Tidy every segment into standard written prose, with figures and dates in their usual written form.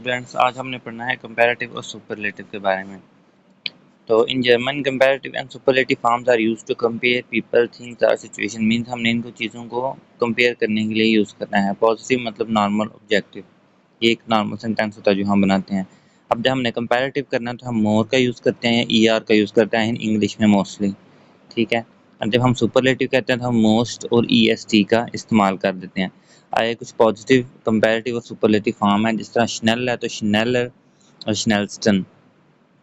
Students, आज हमने पढ़ना है कंपैरेटिव और सुपरलेटिव के बारे में। तो in German comparative and superlative forms are used to compare people things और सिचुएशन। मींस हमने इनको चीज़ों को कंपेयर करने के लिए यूज़ करना है। पॉजिटिव मतलब नॉर्मल, ऑब्जेक्टिव, ये एक नॉर्मल सेंटेंस होता है जो हम बनाते हैं। अब जब हमने कंपैरेटिव करना है तो हम मोर का यूज़ करते हैं, ER का यूज़ करते हैं इन इंग्लिश में मोस्टली, ठीक है। और जब हम सुपरलेटिव कहते हैं तो हम मोस्ट और EST का इस्तेमाल कर देते हैं। आगे कुछ पॉजिटिव कंपैरेटिव और सुपरलेटिव फॉर्म है, जिस तरह स्नेल है तो स्नेलर और स्नेलस्टन।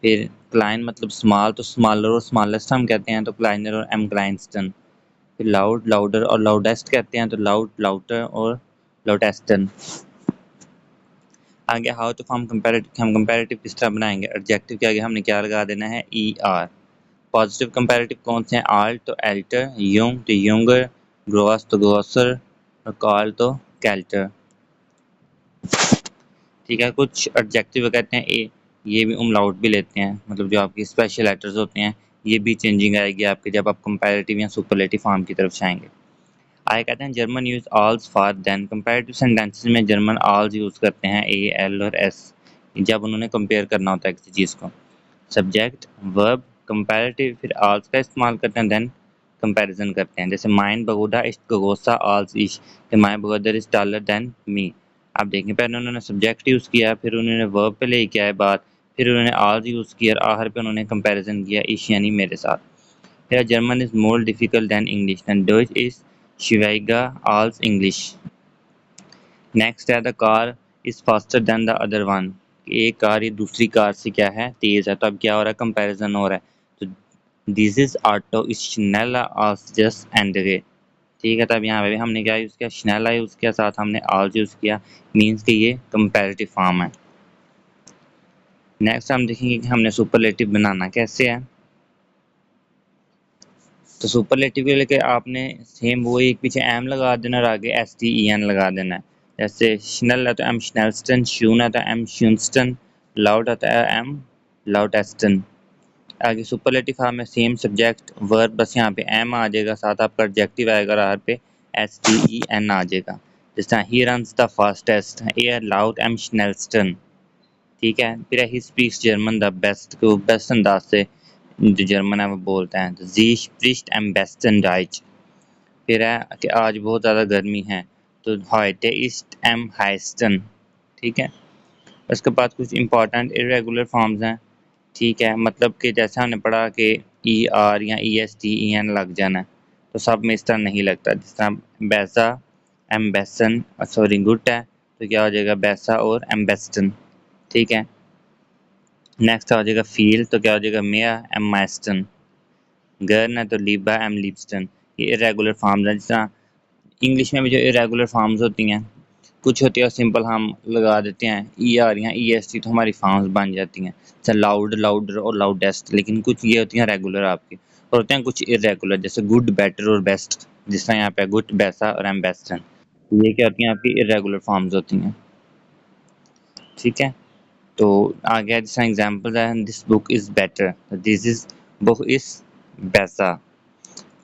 फिर क्लाइन मतलब स्मॉल तो स्मॉलर और स्मॉलेस्ट हम कहते हैं तो क्लाइनर और एम क्लाइंस्टन। फिर लाउड लाउडर और लाउडेस्ट कहते हैं तो लाउड लाउटर और लाउडेस्टन। आगे हाउ टू फॉर्म कंपैरेटिव, हम कंपैरेटिव किस तरह बनाएंगे। एडजेक्टिव के आगे हमने क्या लगा देना है, ER। पॉजिटिव कंपैरेटिव कौन से हैं, आल्ट तो एल्टर, यंग तो यंगर, ग्रोस तो ग्रोसर और कॉल तो कैल्टर, ठीक है। कुछ एडजेक्टिव कहते हैं ये भी umlaut भी लेते हैं, मतलब जो आपके स्पेशल लेटर्स होते हैं ये भी चेंजिंग आएगी आपके जब आप कंपैरेटिव या सुपरलेटिव फॉर्म की तरफ जाएंगे। आगे कहते हैं जर्मन यूज ऑल्स फॉर देन। कंपैरेटिव सेंटेंसेस में जर्मन ऑल्स यूज करते हैं, AL और S, जब उन्होंने कंपेयर करना होता है किसी चीज़ को। सब्जेक्ट वर्ब कंपैरेटिव फिर ऑल्स का इस्तेमाल करते हैं, देन कंपैरिजन करते हैं। जैसे माइन बगोडा इस्ट गगोसा ऑल्स इश, my brother is taller than me. आप देखें पहले उन्होंने सब्जेक्ट यूज़ किया, फिर उन्होंने वर्ब पे ले किया है बात, फिर उन्होंने ऑल्स यूज़ किया और आखिर पे उन्होंने कंपैरिजन किया, इश यानी मेरे साथ। फिर German is more difficult than English, देन डच इज शिवाइगा ऑल्स इंग्लिश। नेक्स्ट है the car is faster than the other one, एक कार ये दूसरी कार से क्या है, तेज है। तो अब क्या हो रहा है, कंपैरिजन हो रहा है। तो दिस इज ऑटो इज स्नेला als जस्ट एंडरे, ठीक है। तब यहाँ पे भी हमने क्या यूज़ किया, स्नेला यूज़ किया, साथ हमने als यूज़ किया, मीन्स कि ये कंपैरेटिव फॉर्म है। नेक्स्ट हम देखेंगे कि हमने सुपरलेटिव बनाना कैसे है। तो सुपरलेटिव के लिए आपने सेम वो एक पीछे एम लगा देना और आगे STEN लगा देना है। जैसे स्नेल है तो एम स्नेलस्टन, शून है तो एम शूनस्टन, लाउड है तो एम लाउडेस्टन। आगे सुपरलेटिव फॉर्म में सेम सब्जेक्ट वर्ब, बस यहाँ पे एम आ जाएगा, साथ आपका एडजेक्टिव आएगा और आर पे STEN आ जाएगा। जिस तरह ही रन्स द फास्टेस्ट, ए लाउड एम स्नेलस्टन, ठीक है। फिर he speaks German the best, को बेस्ट अंदाज से जो जर्मन है वो बोलते हैं। तो जी स्प्रिस्ट एम बेस्टन राइट। फिर है कि आज बहुत ज़्यादा गर्मी है, तो heute ist am heißesten, ठीक है। उसके बाद कुछ इंपॉर्टेंट इरेगुलर फॉर्म्स हैं, ठीक है। मतलब कि जैसा हमने पढ़ा कि ER या ESTEN लग जाना है, तो सब में इस तरह नहीं लगता। जिस तरह बैसा एम्बेसन, सॉरी गुड है तो क्या हो जाएगा, बैसा और एम्बेस्टन, ठीक है। नेक्स्ट आ जाएगा फील, तो क्या हो जाएगा, मेया एम माइस्टन। गर्न है तो लीबा एम लिपस्टन। ये इरेगुलर फॉर्म्स हैं। जिस तरह इंग्लिश में भी जो इरेगुलर फॉर्म्स होती हैं, कुछ होती है सिंपल हम लगा देते हैं ER या EST, तो हमारी फॉर्म्स बन जाती हैं, जैसे लाउड लाउडर और लाउडेस्ट। लेकिन कुछ ये होती हैं रेगुलर आपकी, और होते हैं कुछ इरेगुलर, जैसे गुड बेटर और बेस्ट, जिस तरह यहाँ पे गुड बैसा और एम्बेस्टन। ये क्या होती हैं, आपकी इरेगुलर फॉर्म्स होती हैं, ठीक है। तो आगे जैसा एग्जाम्पल है, this book is better, this is book is besser.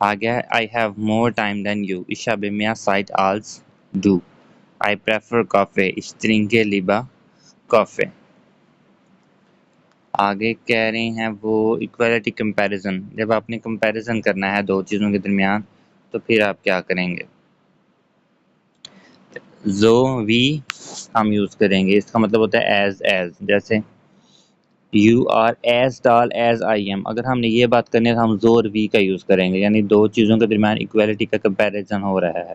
आगे है I have more time than you. Ich habe mehr Zeit als du. I prefer coffee. Ich trinke lieber Kaffee. आगे कह रहे हैं वो इक्वालिटी कंपैरिजन। जब आपने कंपैरिजन करना है दो चीज़ों के दरमियान, तो फिर आप क्या करेंगे, जो वी हम यूज़ करेंगे, इसका मतलब होता है एज। जैसे you are as tall as I am, अगर हमने ये बात करनी है तो हम जो और वी का यूज़ करेंगे, यानी दो चीज़ों के दरमियान इक्वालिटी का कंपैरिजन हो रहा है,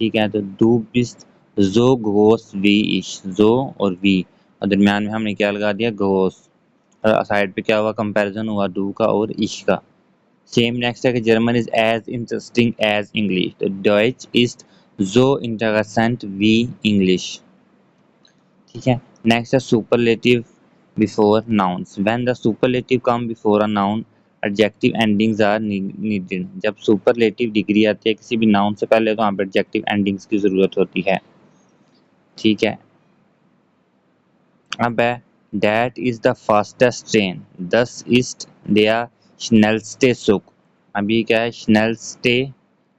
ठीक है। तो दू बिस्ट जो गोस वी इश, जो और वी, और दरमियान में हमने क्या लगा दिया, गोस, और साइड पे क्या हुआ, कंपैरिजन हुआ डू का और इश का। सेम नेक्स्ट है कि German is as interesting as English, तो डॉइच इज जो इंटरेस्टेंट वी इंग्लिश, ठीक है। नेक्स्ट है superlative before nouns. When the superlative come before a noun, adjective endings are needed. जब सुपरलेटिव डिग्री आती है किसी भी नाउन से पहले, तो वहाँ पर एडजेक्टिव एंडिंग्स की ज़रूरत होती है, ठीक है। अब है that is the fastest train, दस इस्ट देयर स्नेलस्टे सुक। अभी क्या है, स्नेलस्टे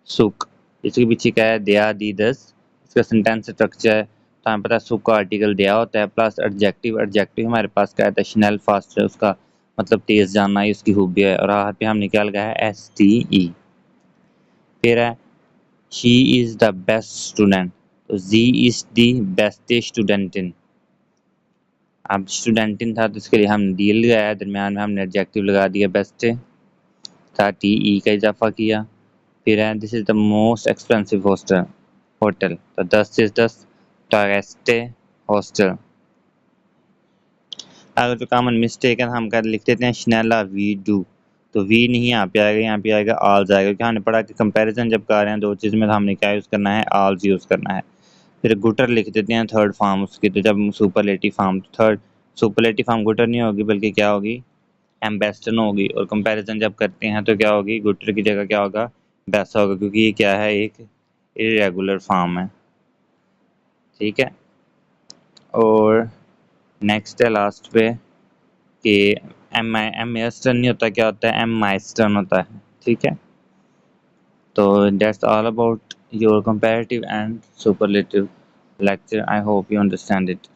सुक, इसके पीछे क्या है, देयर दी दस। इसका सेंटेंस स्ट्रक्चर है तो हमें पता है सु का आर्टिकल दिया होता है प्लस एडजेक्टिव। एडजेक्टिव हमारे पास क्या आता है, स्नेल फास्ट है, उसका मतलब तेज जानना ही उसकी खूबी है, और यहाँ पे हमने क्या लगाया है, STE। फिर है she is the best student, तो जी इज़ दी बेस्ट स्टूडेंटिन। अब स्टूडेंटिन था तो इसके लिए हमने डी लगाया, दरम्यान में हमने एडजेक्टिव लगा दिया बेस्ट, साथ ही ई का इजाफा किया। फिर है this is the most expensive hostel hotel, तो दस इज द टॉरेस्ट हॉस्टल। अगर जो कॉमन मिस्टेक है हम कर लिख देते हैं शनैला वी डू, तो वी नहीं यहाँ पे आएगा, यहाँ पे आएगा आल्स आएगा, क्योंकि हमने पढ़ा कि कंपैरिजन जब कर रहे हैं दो चीज़ में तो हमने क्या यूज़ करना है, आल्स यूज़ करना है। फिर गुटर लिख देते हैं थर्ड फॉर्म उसकी, तो जब superlative form, third superlative form गुटर नहीं होगी बल्कि क्या होगी, एम्बेस्टन होगी। और कंपैरिजन जब करते हैं तो क्या होगी, गुटर की जगह क्या होगा, बेस्ट होगा, क्योंकि ये क्या है, एक इरेगुलर फॉर्म है। ठीक है, और नेक्स्ट है लास्ट पे कि एम माइस्टर्न नहीं होता, क्या होता है, एम माइस्टर्न होता है। ठीक है, तो that's all about your comparative and superlative lecture. I hope you understand it.